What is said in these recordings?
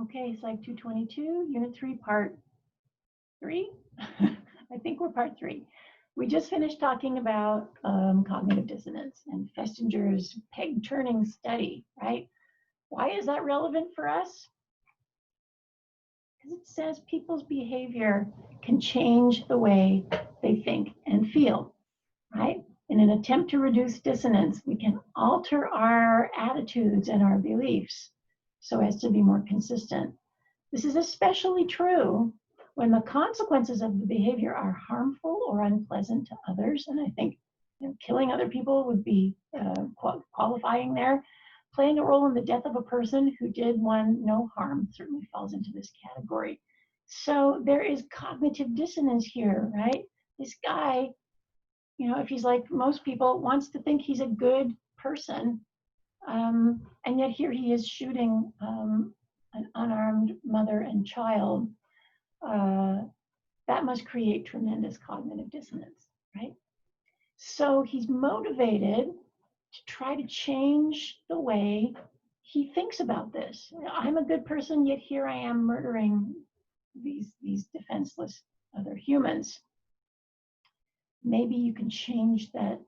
Okay, Psych 222, Unit 3, Part 3. I think we're Part 3. We just finished talking about cognitive dissonance and Festinger's peg-turning study, right? Why is that relevant for us? Because it says people's behavior can change the way they think and feel, right? In an attempt to reduce dissonance, we can alter our attitudes and our beliefs so as to be more consistent. This is especially true when the consequences of the behavior are harmful or unpleasant to others. And I think killing other people would be qualifying there. Playing a role in the death of a person who did one no harm certainly falls into this category. So there is cognitive dissonance here, right? This guy, if he's like most people, wants to think he's a good person, and yet here he is shooting an unarmed mother and child. That must create tremendous cognitive dissonance, right? So he's motivated to try to change the way he thinks about this. I'm a good person, yet here I am murdering these defenseless other humans. Maybe you can change that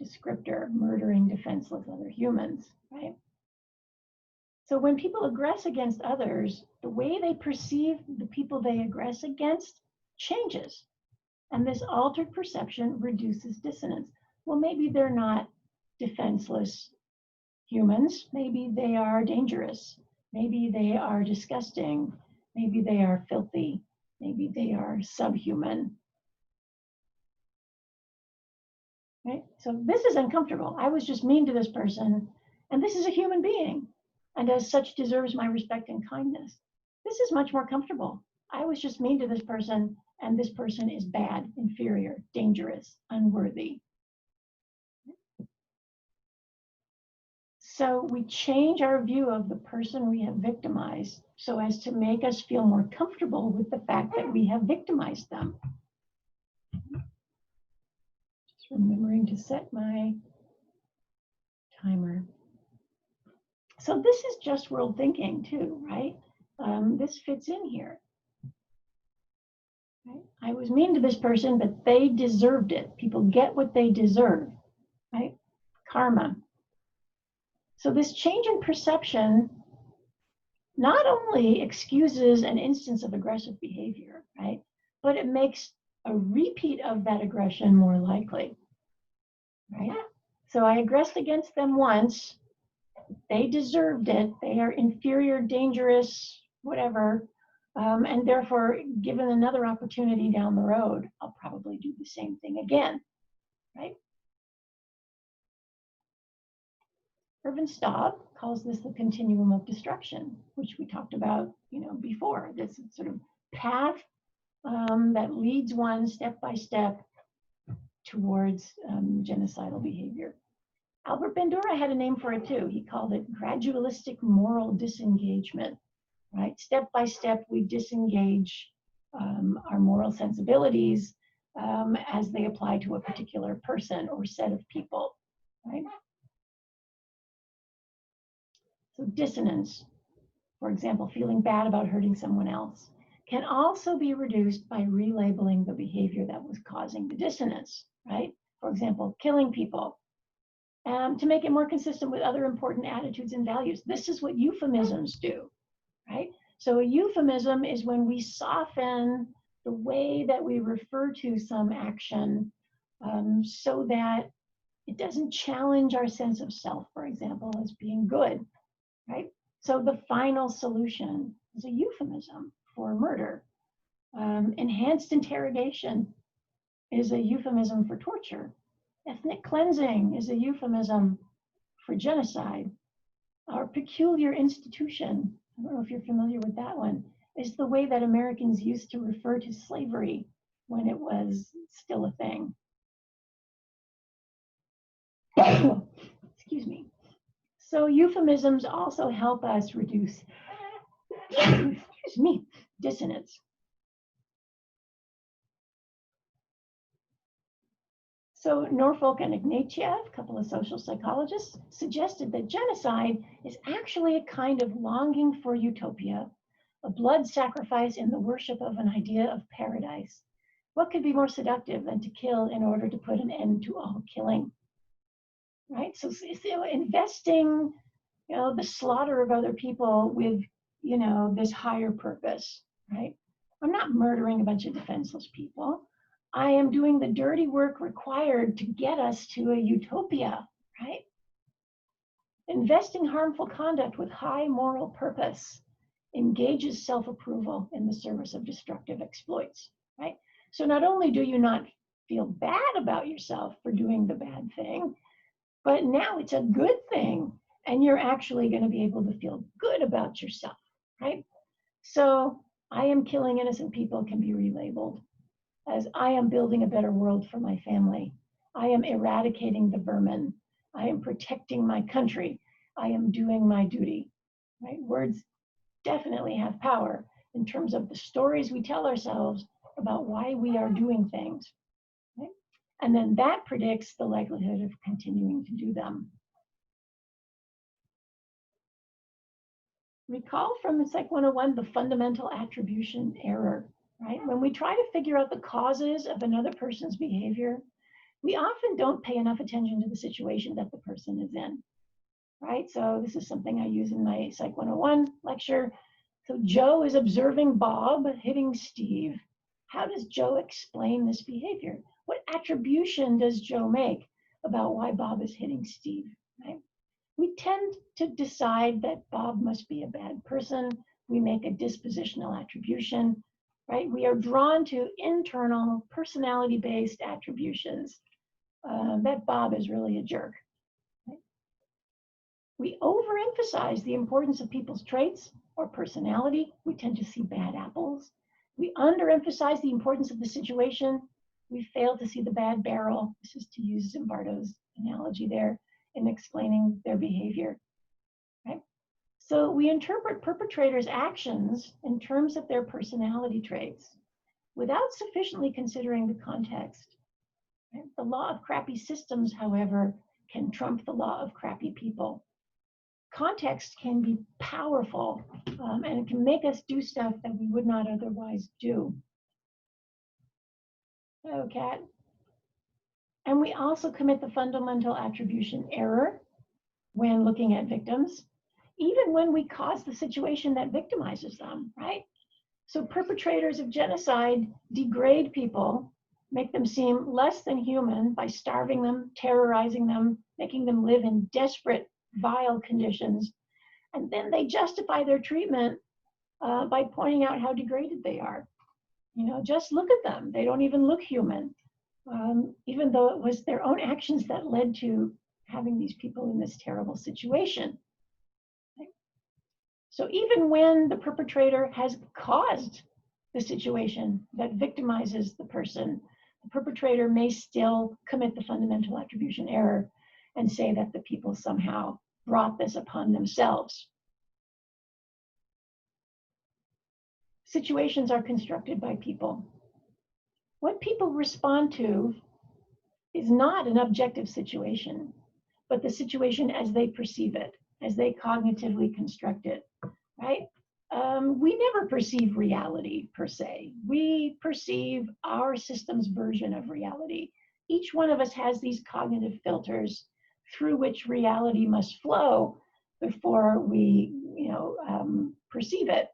descriptor, murdering defenseless other humans, right? So when people aggress against others, the way they perceive the people they aggress against changes. And this altered perception reduces dissonance. Well, maybe they're not defenseless humans. Maybe they are dangerous. Maybe they are disgusting. Maybe they are filthy. Maybe they are subhuman. Right? So this is uncomfortable. I was just mean to this person, and this is a human being, and as such deserves my respect and kindness. This is much more comfortable. I was just mean to this person, and this person is bad, inferior, dangerous, unworthy. So we change our view of the person we have victimized so as to make us feel more comfortable with the fact that we have victimized them. Just remembering to set my timer. So this is just world thinking too, right? This fits in here. Right? I was mean to this person, but they deserved it. People get what they deserve, right? Karma. So this change in perception not only excuses an instance of aggressive behavior, right? But it makes a repeat of that aggression more likely, right? So I aggressed against them once. They deserved it. They are inferior, dangerous, whatever. And therefore, given another opportunity down the road, I'll probably do the same thing again, right? Irvin Staub calls this the continuum of destruction, which we talked about, before. This sort of path that leads one step by step towards genocidal behavior. Albert Bandura had a name for it too. He called it gradualistic moral disengagement, right? Step by step, we disengage our moral sensibilities as they apply to a particular person or set of people, right? So dissonance, for example, feeling bad about hurting someone else, can also be reduced by relabeling the behavior that was causing the dissonance, right? For example, killing people, to make it more consistent with other important attitudes and values. This is what euphemisms do, right? So a euphemism is when we soften the way that we refer to some action so that it doesn't challenge our sense of self, for example, as being good, right? So the final solution is a euphemism for murder. Enhanced interrogation is a euphemism for torture. Ethnic cleansing is a euphemism for genocide. Our peculiar institution, I don't know if you're familiar with that one, is the way that Americans used to refer to slavery when it was still a thing. Excuse me. So euphemisms also help us reduce, dissonance. So Norfolk and Ignatieff, a couple of social psychologists, suggested that genocide is actually a kind of longing for utopia, a blood sacrifice in the worship of an idea of paradise. What could be more seductive than to kill in order to put an end to all killing? Right? So investing, the slaughter of other people with, this higher purpose, right? I'm not murdering a bunch of defenseless people. I am doing the dirty work required to get us to a utopia, right? Investing harmful conduct with high moral purpose engages self-approval in the service of destructive exploits, right? So not only do you not feel bad about yourself for doing the bad thing, but now it's a good thing, and you're actually going to be able to feel good about yourself, right? So I am killing innocent people can be relabeled as I am building a better world for my family. I am eradicating the vermin. I am protecting my country. I am doing my duty, right? Words definitely have power in terms of the stories we tell ourselves about why we are doing things, right? And then that predicts the likelihood of continuing to do them. Recall from Psych 101 the fundamental attribution error, right? When we try to figure out the causes of another person's behavior, we often don't pay enough attention to the situation that the person is in, right? So this is something I use in my Psych 101 lecture. So Joe is observing Bob hitting Steve. How does Joe explain this behavior? What attribution does Joe make about why Bob is hitting Steve, right? We tend to decide that Bob must be a bad person. We make a dispositional attribution, right? We are drawn to internal personality-based attributions that Bob is really a jerk. Right? We overemphasize the importance of people's traits or personality. We tend to see bad apples. We underemphasize the importance of the situation. We fail to see the bad barrel. This is to use Zimbardo's analogy there in explaining their behavior, right? So we interpret perpetrators' actions in terms of their personality traits without sufficiently considering the context. Right? The law of crappy systems, however, can trump the law of crappy people. Context can be powerful, and it can make us do stuff that we would not otherwise do. Oh, Kat. And we also commit the fundamental attribution error when looking at victims, even when we cause the situation that victimizes them, right? So perpetrators of genocide degrade people, make them seem less than human by starving them, terrorizing them, making them live in desperate, vile conditions. And then they justify their treatment by pointing out how degraded they are. Just look at them. They don't even look human, even though it was their own actions that led to having these people in this terrible situation. Okay. So even when the perpetrator has caused the situation that victimizes the person, the perpetrator may still commit the fundamental attribution error and say that the people somehow brought this upon themselves. Situations are constructed by people. What people respond to is not an objective situation, but the situation as they perceive it, as they cognitively construct it, right? We never perceive reality per se. We perceive our system's version of reality. Each one of us has these cognitive filters through which reality must flow before we, perceive it.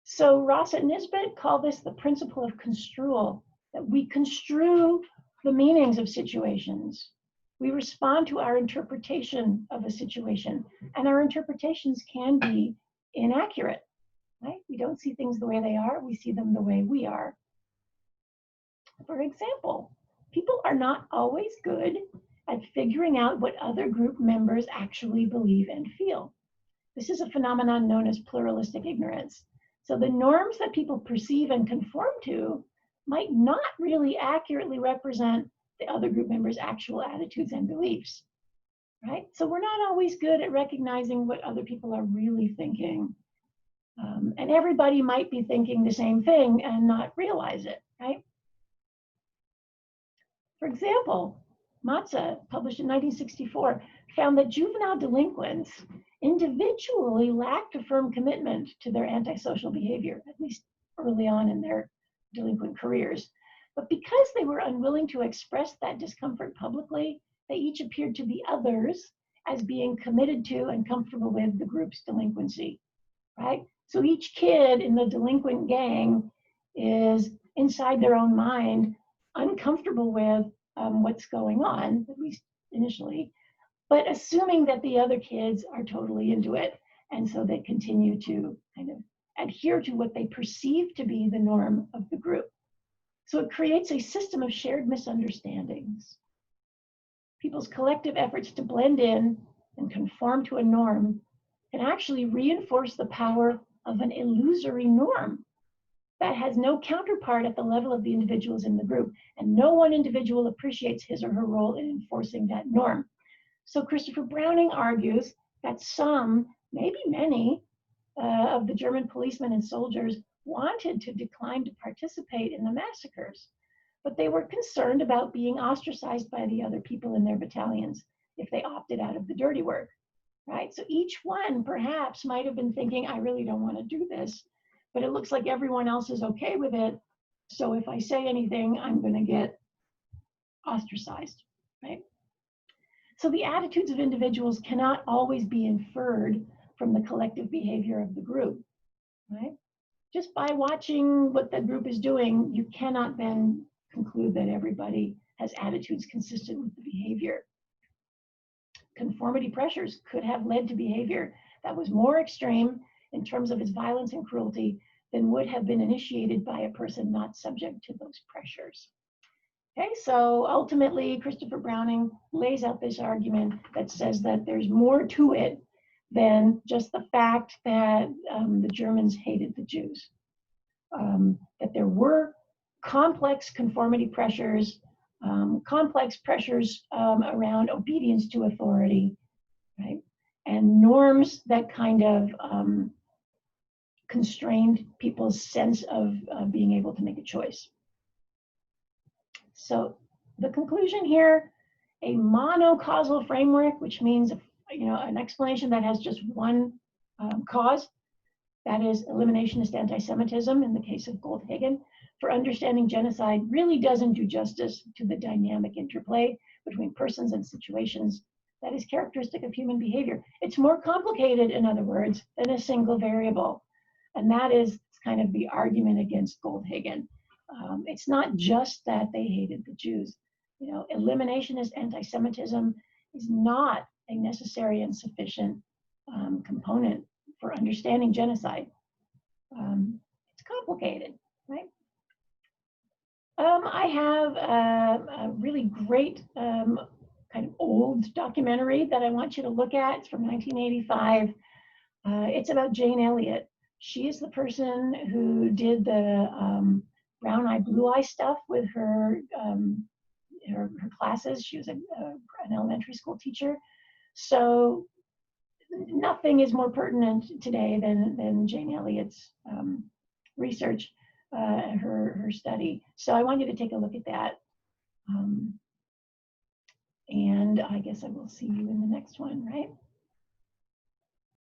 So Ross and Nisbet call this the principle of construal, that we construe the meanings of situations. We respond to our interpretation of a situation, and our interpretations can be inaccurate, right? We don't see things the way they are, we see them the way we are. For example, people are not always good at figuring out what other group members actually believe and feel. This is a phenomenon known as pluralistic ignorance. So the norms that people perceive and conform to might not really accurately represent the other group members' actual attitudes and beliefs, right? So we're not always good at recognizing what other people are really thinking. And everybody might be thinking the same thing and not realize it, right? For example, Matza, published in 1964, found that juvenile delinquents individually lacked a firm commitment to their antisocial behavior, at least early on in their delinquent careers. But because they were unwilling to express that discomfort publicly, they each appeared to the others as being committed to and comfortable with the group's delinquency, right? So each kid in the delinquent gang is inside their own mind uncomfortable with what's going on, at least initially, but assuming that the other kids are totally into it. And so they continue to kind of adhere to what they perceive to be the norm of the group. So it creates a system of shared misunderstandings. People's collective efforts to blend in and conform to a norm can actually reinforce the power of an illusory norm that has no counterpart at the level of the individuals in the group, and no one individual appreciates his or her role in enforcing that norm. So Christopher Browning argues that some, maybe many, of the German policemen and soldiers wanted to decline to participate in the massacres, but they were concerned about being ostracized by the other people in their battalions if they opted out of the dirty work, right? So each one perhaps might have been thinking, I really don't want to do this, but it looks like everyone else is okay with it. So if I say anything, I'm going to get ostracized, right? So the attitudes of individuals cannot always be inferred from the collective behavior of the group, right? Just by watching what the group is doing, you cannot then conclude that everybody has attitudes consistent with the behavior. Conformity pressures could have led to behavior that was more extreme in terms of its violence and cruelty than would have been initiated by a person not subject to those pressures. Okay, so ultimately, Christopher Browning lays out this argument that says that there's more to it than just the fact that the Germans hated the Jews. That there were complex conformity pressures, complex pressures around obedience to authority, right? And norms that kind of constrained people's sense of being able to make a choice. So the conclusion here, a monocausal framework, which means an explanation that has just one cause, that is eliminationist anti-Semitism in the case of Goldhagen, for understanding genocide really doesn't do justice to the dynamic interplay between persons and situations that is characteristic of human behavior. It's more complicated, in other words, than a single variable. And that is kind of the argument against Goldhagen. It's not just that they hated the Jews. Eliminationist anti-Semitism is not a necessary and sufficient component for understanding genocide. It's complicated, right? I have a really great kind of old documentary that I want you to look at. It's from 1985. It's about Jane Elliott. She is the person who did the brown eye, blue eye stuff with her classes. She was an elementary school teacher. So nothing is more pertinent today than Jane Elliott's research, her study. So I want you to take a look at that. And I guess I will see you in the next one, right?